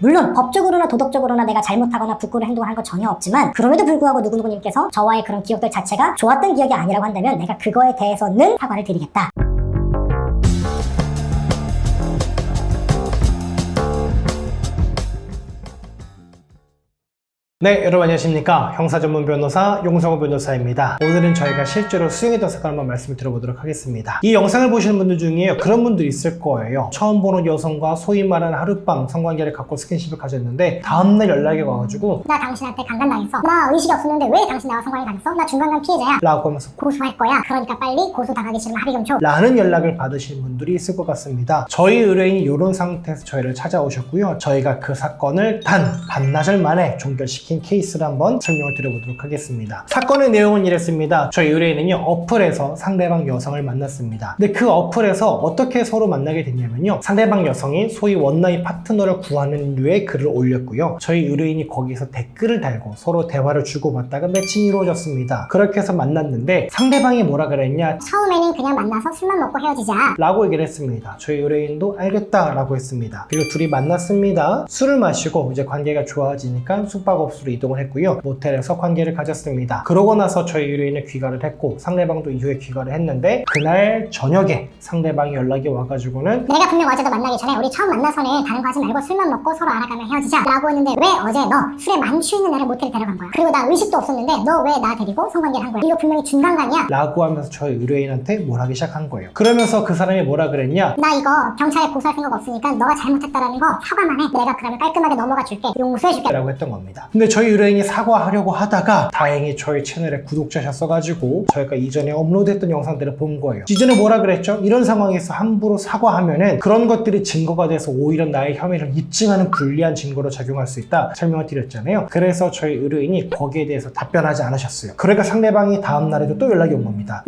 물론 법적으로나 도덕적으로나 내가 잘못하거나 부끄러운 행동을 한 건 전혀 없지만 그럼에도 불구하고 누구누구님께서 저와의 그런 기억들 자체가 좋았던 기억이 아니라고 한다면 내가 그거에 대해서는 사과를 드리겠다. 네, 여러분 안녕하십니까. 형사전문 변호사 용성호 변호사입니다. 오늘은 저희가 실제로 수행했던 사건 한번 말씀을 드려보도록 하겠습니다. 이 영상을 보시는 분들 중에 그런 분들이 있을 거예요. 처음 보는 여성과 소위 말하는 하룻밤 성관계를 갖고 스킨십을 가졌는데 다음날 연락이 와가지고 나 당신한테 강간당했어. 나 의식이 없었는데 왜 당신 나와 성관계 당했어? 나 중간간 피해자야. 라고 하면서 고소할 거야. 그러니까 빨리 고소당하기 싫으면 합의 좀 줘. 라는 연락을 받으시는 분들이 있을 것 같습니다. 저희 의뢰인이 이런 상태에서 저희를 찾아오셨고요. 저희가 그 사건을 단 반나절 만에 종결시킨 케이스를 한번 설명을 드려보도록 하겠습니다. 사건의 내용은 이랬습니다. 저희 의뢰인은요, 어플에서 상대방 여성을 만났습니다. 근데 그 어플에서 어떻게 서로 만나게 됐냐면요, 상대방 여성이 소위 원나잇 파트너를 구하는 류의 글을 올렸고요, 저희 의뢰인이 거기서 댓글을 달고 서로 대화를 주고받다가 매칭이 이루어졌습니다. 그렇게 해서 만났는데 상대방이 뭐라 그랬냐, 처음에는 그냥 만나서 술만 먹고 헤어지자 라고 얘기를 했습니다. 저희 의뢰인도 알겠다 라고 했습니다. 그리고 둘이 만났습니다. 술을 마시고 이제 관계가 좋아지니까 숙박업소로 이동을 했고요, 모텔에서 관계를 가졌습니다. 그러고 나서 저희 의뢰인은 귀가를 했고 상대방도 이후에 귀가를 했는데 그날 저녁에 상대방이 연락이 와가지고는 내가 분명 어제도 만나기 전에 우리 처음 만나서는 다른 거 하지 말고 술만 먹고 서로 알아가며 헤어지자 라고 했는데 왜 어제 너 술에 만취있는 나를 모텔에 데려간 거야? 그리고 나 의식도 없었는데 너 왜 나 데리고 성관계를 한 거야? 이거 분명히 중간간이야 라고 하면서 저희 의뢰인한테 뭘 하기 시작한 거예요. 그러면서 그 사람이 뭐라 그랬냐, 나 이거 경찰에 고소할 생각 없으니까 너가 잘못했다라는 거 사과만 해. 내가 그러면 깔끔하게 넘어가 줄게. 용서해줄게 라고 했던 겁니다. 근데 저희 의뢰인이 사과하려고 하다가 다행히 저희 채널에 구독자셨어가지고 저희가 이전에 업로드했던 영상들을 본 거예요. 이전에 뭐라 그랬죠? 이런 상황에서 함부로 사과하면은 그런 것들이 증거가 돼서 오히려 나의 혐의를 입증하는 불리한 증거로 작용할 수 있다 설명을 드렸잖아요. 그래서 저희 의뢰인이 거기에 대해서 답변하지 않으셨어요. 그러니까 상대방이 다음날에도 또 연락이 온 겁니다.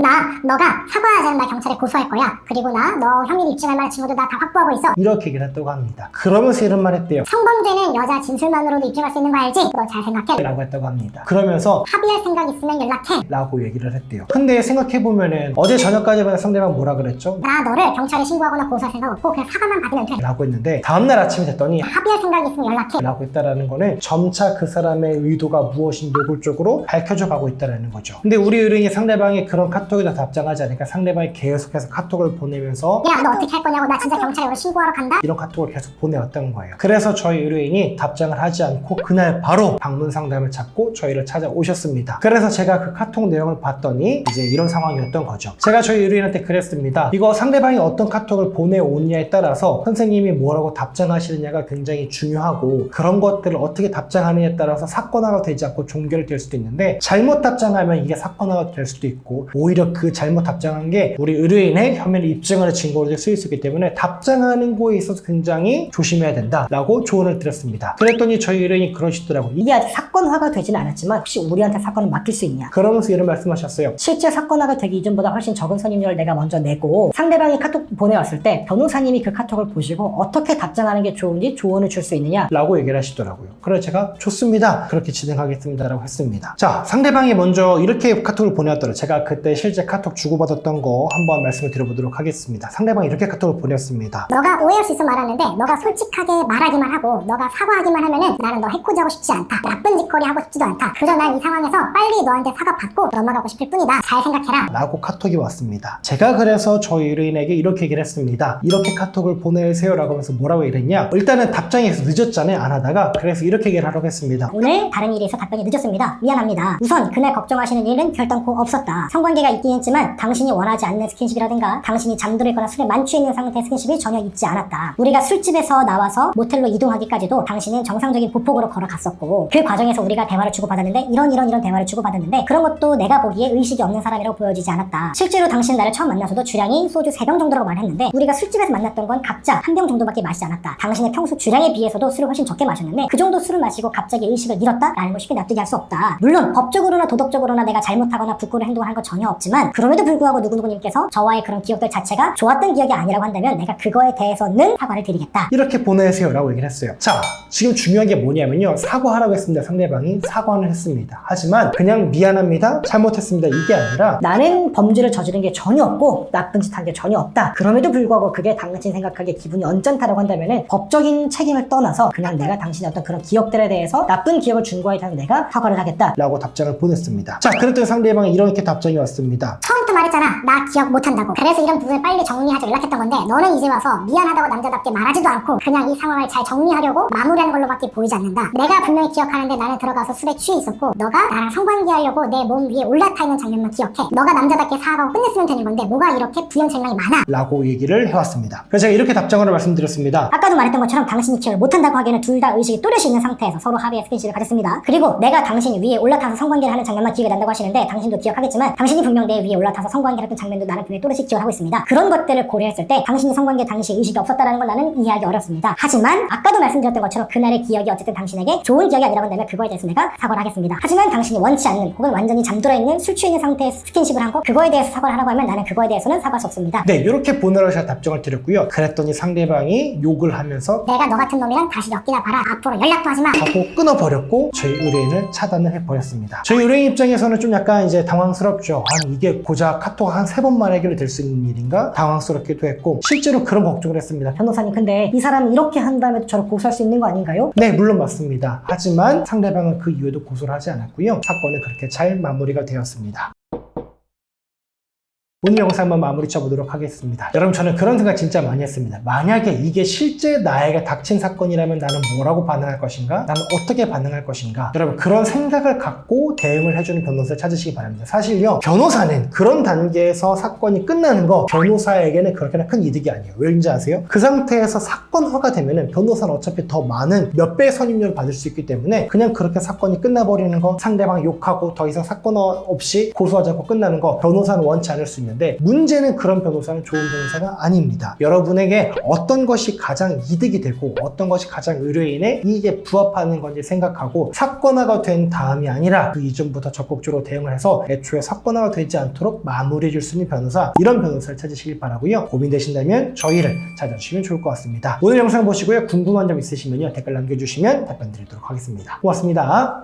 너가 사과하지 않으면 나 경찰에 고소할 거야. 그리고 너 혐의를 입증할 만한 증거도 다 확보하고 있어. 이렇게 얘기를 했다고 합니다. 그러면서 이런 말 했대요. 성범죄는 여자 진술만으로도 입증할 수 있는 거 알지? 너 잘 생각해 라고 했다고 합니다. 그러면서 합의할 생각 있으면 연락해 라고 얘기를 했대요. 근데 생각해보면은 어제 저녁까지만 상대방 뭐라 그랬죠? 나 너를 경찰에 신고하거나 고소할 생각 없고 그냥 사과만 받으면 돼 라고 했는데 다음날 아침에 됐더니 합의할 생각 있으면 연락해 라고 했다라는 거는 점차 그 사람의 의도가 무엇인지 노골적으로 밝혀져 가고 있다는 거죠. 근데 우리 의뢰인이 상대방이 그런 카톡에다 답장하지 않으니까 상대방이 계속해서 카톡을 보내면서 야 너 어떻게 할 거냐고 나 진짜 경찰에 오늘 신고하러 간다 이런 카톡을 계속 보내왔던 거예요. 그래서 저희 의뢰인이 답장을 하지 않고 그날 바로 방문 상담을 찾고 저희를 찾아오셨습니다. 그래서 제가 그 카톡 내용을 봤더니 이제 이런 상황이었던 거죠. 제가 저희 의뢰인한테 그랬습니다. 이거 상대방이 어떤 카톡을 보내오느냐에 따라서 선생님이 뭐라고 답장하시느냐가 굉장히 중요하고 그런 것들을 어떻게 답장하느냐에 따라서 사건화가 되지 않고 종결될 수도 있는데 잘못 답장하면 이게 사건화가 될 수도 있고 오히려 그 잘못 답장한 게 우리 의뢰인의 혐의를 입증하는 증거로 쓰일 수 있기 때문에 답장하는 거에 있어서 굉장히 조심해야 된다라고 조언을 드렸습니다. 그랬더니 저희 의뢰인이 그러시더라고요. 이게 아직 사건화가 되진 않았지만 혹시 우리한테 사건을 맡길 수 있냐? 그러면서 이런 말씀하셨어요. 실제 사건화가 되기 이전보다 훨씬 적은 선임료를 내가 먼저 내고 상대방이 카톡 보내왔을 때 변호사님이 그 카톡을 보시고 어떻게 답장하는 게 좋은지 조언을 줄 수 있느냐? 라고 얘기를 하시더라고요. 그래서 제가 좋습니다. 그렇게 진행하겠습니다. 라고 했습니다. 자, 상대방이 먼저 이렇게 카톡을 보내왔더라고요. 제가 그때 실제 카톡 주고받았던 거 한번 말씀을 드려보도록 하겠습니다. 상대방이 이렇게 카톡을 보냈습니다. 너가 오해할 수 있어 말하는데 너가 솔직하게 말하기만 하고 너가 사과하기만 하면은 나는 너 해코지하고 싶지 않다. 나쁜 짓거리 하고 싶지도 않다. 그저 난 이 상황에서 빨리 너한테 사과 받고 넘어가고 싶을 뿐이다. 잘 생각해라. 라고 카톡이 왔습니다. 제가 그래서 저희 의뢰인에게 이렇게 얘기를 했습니다. 이렇게 카톡을 보내세요 라고 하면서 뭐라고 얘기했냐, 일단은 답장이 늦었잖아요. 안 하다가. 그래서 이렇게 얘기를 하라고 했습니다. 오늘 다른 일이 있어 답변이 늦었습니다. 미안합니다. 우선 그날 걱정하시는 일은 결단코 없었다. 성관계가 있긴 했지만 당신이 원하지 않는 스킨십이라든가 당신이 잠들어 있거나 술에 만취해 있는 상태의 스킨십이 전혀 있지 않았다. 우리가 술집에서 나와서 모텔로 이동하기까지도 당신은 정상적인 보폭으로 걸어갔었고 그 과정에서 우리가 대화를 주고받았는데 이런 대화를 주고받았는데 그런 것도 내가 보기에 의식이 없는 사람이라고 보여지지 않았다. 실제로 당신 나를 처음 만나서도 주량이 소주 3병 정도라고 말했는데 우리가 술집에서 만났던 건 각자 1병 정도밖에 마시지 않았다. 당신의 평소 주량에 비해서도 술을 훨씬 적게 마셨는데 그 정도 술을 마시고 갑자기 의식을 잃었다라는 걸 쉽게 납득이 할 수 없다. 물론 법적으로나 도덕적으로나 내가 잘못하거나 부끄러운 행동을 한 건 전혀 없지만 그럼에도 불구하고 누구누구님께서 저와의 그런 기억들 자체가 좋았던 기억이 아니라고 한다면 내가 그거에 대해서는 사과를 드리겠다. 이렇게 보내세요 라고 얘기를 했어요. 자, 지금 중요한 게 뭐냐면요, 사과하라고 뭐라고 했습니다. 상대방이 사과를 했습니다. 하지만 그냥 미안합니다, 잘못했습니다, 이게 아니라 나는 범죄를 저지른 게 전혀 없고 나쁜 짓 한 게 전혀 없다. 그럼에도 불구하고 그게 당신 생각하기에 기분이 언짢다라고 한다면은 법적인 책임을 떠나서 그냥 내가 당신의 어떤 그런 기억들에 대해서 나쁜 기억을 준 거에 대해서 내가 사과를 하겠다. 라고 답장을 보냈습니다. 자, 그랬더니 상대방이 이렇게 답장이 왔습니다. 처음부터 말했잖아. 나 기억 못한다고. 그래서 이런 부분을 빨리 정리하자 연락했던 건데 너는 이제 와서 미안하다고 남자답게 말하지도 않고 그냥 이 상황을 잘 정리하려고 마무리하는 걸로밖에 보이지 않는다. 내가 분명히 기억하는데 나는 들어가서 술에 취해 있었고 너가 나랑 성관계하려고 내 몸 위에 올라타 있는 장면만 기억해. 너가 남자답게 사과하고 끝냈으면 되는 건데 뭐가 이렇게 부연장면이 많아. 라고 얘기를 해왔습니다. 그래서 제가 이렇게 답장으로 말씀드렸습니다. 아까도 말했던 것처럼 당신이 기억을 못한다고 하기에는 둘 다 의식이 또렷이 있는 상태에서 서로 합의의 스킨십을 가졌습니다. 그리고 내가 당신이 위에 올라타서 성관계를 하는 장면만 기억이 난다고 하시는데 당신도 기억하겠지만 당신이 분명 내 위에 올라타서 성관계를 했던 장면도 나는 분명히 또렷이 기억하고 있습니다. 그런 것들을 고려했을 때 당신이 성관계 당시 의식이 없었다는 걸 나는 이해하기 어렵습니다. 하지만 아까도 말씀드렸던 것처럼 그날의 기억이 어쨌든 당신에게 좋은 기억이 아니라고 한다면 그거에 대해서 내가 사과를 하겠습니다. 하지만 당신이 원치 않는 혹은 완전히 잠들어 있는 술 취해 있는 상태에서 스킨십을 하고 그거에 대해서 사과를 하라고 하면 나는 그거에 대해서는 사과할 수 없습니다. 네, 이렇게 보내라고 제가 답장을 드렸고요. 그랬더니 상대방이 욕을 하면서 내가 너 같은 놈이랑 다시 엮이나 봐라. 앞으로 연락도 하지 마. 하고 끊어버렸고 저희 의뢰인을 차단을 해버렸습니다. 저희 의뢰인 입장에서는 좀 약간 이제 당황스럽죠. 아니 이게 고작 카톡 한 3번만 해결이 될 수 있는 일인가? 당황스럽기도 했고 실제로 그런 걱정을 했습니다. 변호사님, 근데 이 사람이 이렇게 한 다음에 저를 고소할 수 있는 거 아닌가요? 네, 물론 맞습니다. 하지만 상대방은 그 이후에도 고소를 하지 않았고요. 사건은 그렇게 잘 마무리가 되었습니다. 오늘 영상 한번 마무리 쳐보도록 하겠습니다. 여러분, 저는 그런 생각 진짜 많이 했습니다. 만약에 이게 실제 나에게 닥친 사건이라면 나는 뭐라고 반응할 것인가? 나는 어떻게 반응할 것인가? 여러분, 그런 생각을 갖고 대응을 해주는 변호사를 찾으시기 바랍니다. 사실요, 변호사는 그런 단계에서 사건이 끝나는 거 변호사에게는 그렇게나 큰 이득이 아니에요. 왜인지 아세요? 그 상태에서 사건화가 되면은 변호사는 어차피 더 많은 몇 배의 선임료를 받을 수 있기 때문에 그냥 그렇게 사건이 끝나버리는 거, 상대방 욕하고 더 이상 사건화 없이 고소하지 않고 끝나는 거 변호사는 원치 않을 수 있는 데 문제는 그런 변호사는 좋은 변호사가 아닙니다. 여러분에게 어떤 것이 가장 이득이 되고 어떤 것이 가장 의뢰인의 이익에 부합하는 건지 생각하고 사건화가 된 다음이 아니라 그 이전부터 적극적으로 대응을 해서 애초에 사건화가 되지 않도록 마무리해 줄 수 있는 변호사, 이런 변호사를 찾으시길 바라고요. 고민되신다면 저희를 찾아주시면 좋을 것 같습니다. 오늘 영상 보시고요. 궁금한 점 있으시면요, 댓글 남겨주시면 답변 드리도록 하겠습니다. 고맙습니다.